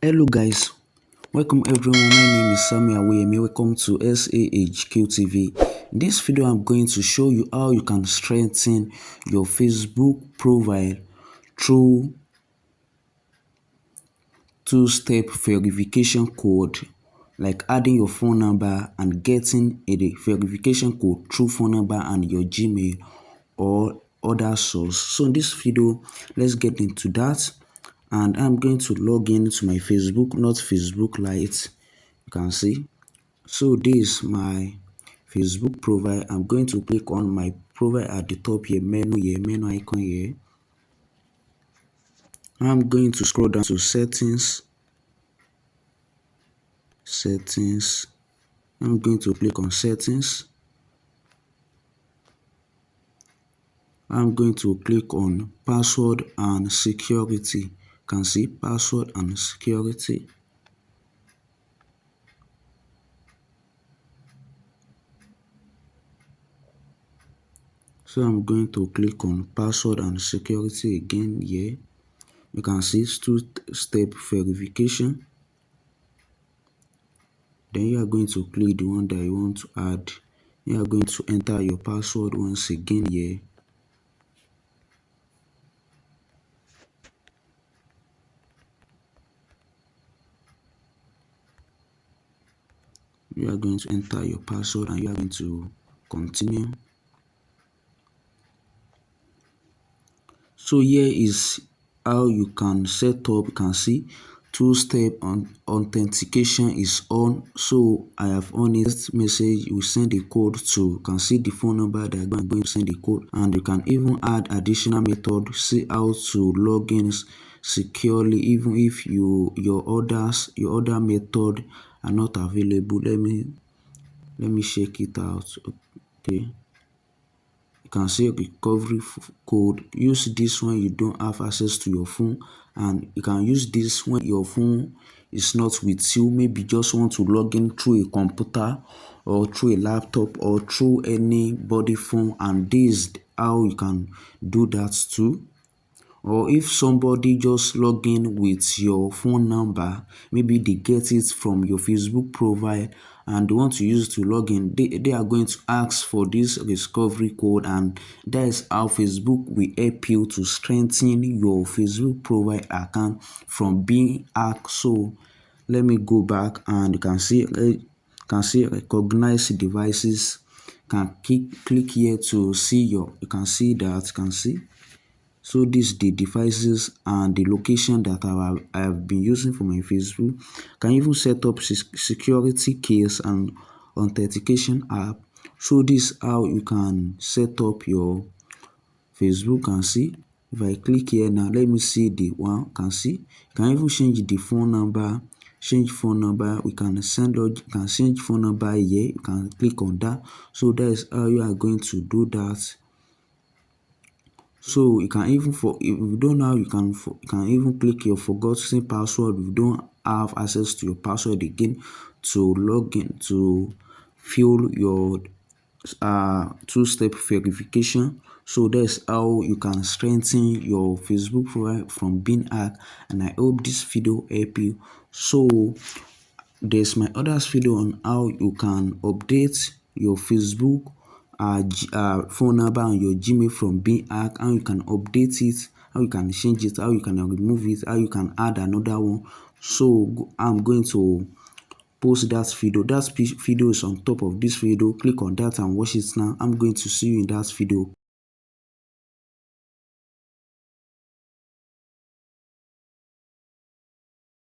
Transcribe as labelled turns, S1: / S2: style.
S1: Hello guys, welcome everyone. My name is Samuel Aweyemi. Welcome to H-QTV. In this video, I'm going to show you how you can strengthen your Facebook profile through two-step verification code, like adding your phone number and getting a verification code through phone number and your Gmail or other source. So in this video, let's get into that. And I'm going to log into my Facebook, not Facebook Lite. You can see. So this is my Facebook profile. I'm going to click on my profile at the top here, menu icon here. I'm going to scroll down to settings. I'm going to click on settings. I'm going to click on password and security. You can see password and security. So I'm going to click on password and security again here. You can see two-step verification. Then you are going to click the one that you want to add. You are going to enter your password once again here. You are going to enter your password and you are going to continue. So here is how you can set up. You can see two-step authentication is on. So I have on it message. You send a code to. You can see the phone number that I'm going to send the code, and you can even add additional method. See how to log in securely, even if your other method are not available. Let me check it out. Okay. You can see a recovery code. Use this when you don't have access to your phone, and you can use this when your phone is not with you. Maybe just want to log in through a computer or through a laptop or through anybody phone, and this is how you can do that too. Or if somebody just log in with your phone number, maybe they get it from your Facebook profile and they want to use it to log in, they are going to ask for this discovery code, and that is how Facebook will help you to strengthen your Facebook profile account from being hacked. So let me go back, and you can see recognize devices. Can click here to see you can see that. So this is the devices and the location that I have been using for my Facebook. Can even set up security keys and authentication app. So this is how you can set up your Facebook. Can see if I click here now, let me see the one. Can see you can even change the phone number. We can change phone number here. You can click on that. So that is how you are going to do that. So you can even, if you don't know, you can even click your forgotten password. If you don't have access to your password again to log in to fill your two-step verification. So that's how you can strengthen your Facebook profile from being hacked, and I hope this video help you. So there's my other video on how you can update your Facebook phone number and your Gmail from being hacked, how you can update it, how you can change it, how you can remove it, how you can add another one. So I'm going to post that video. That video is on top of this video. Click on that and watch it now. I'm going to see you in that video.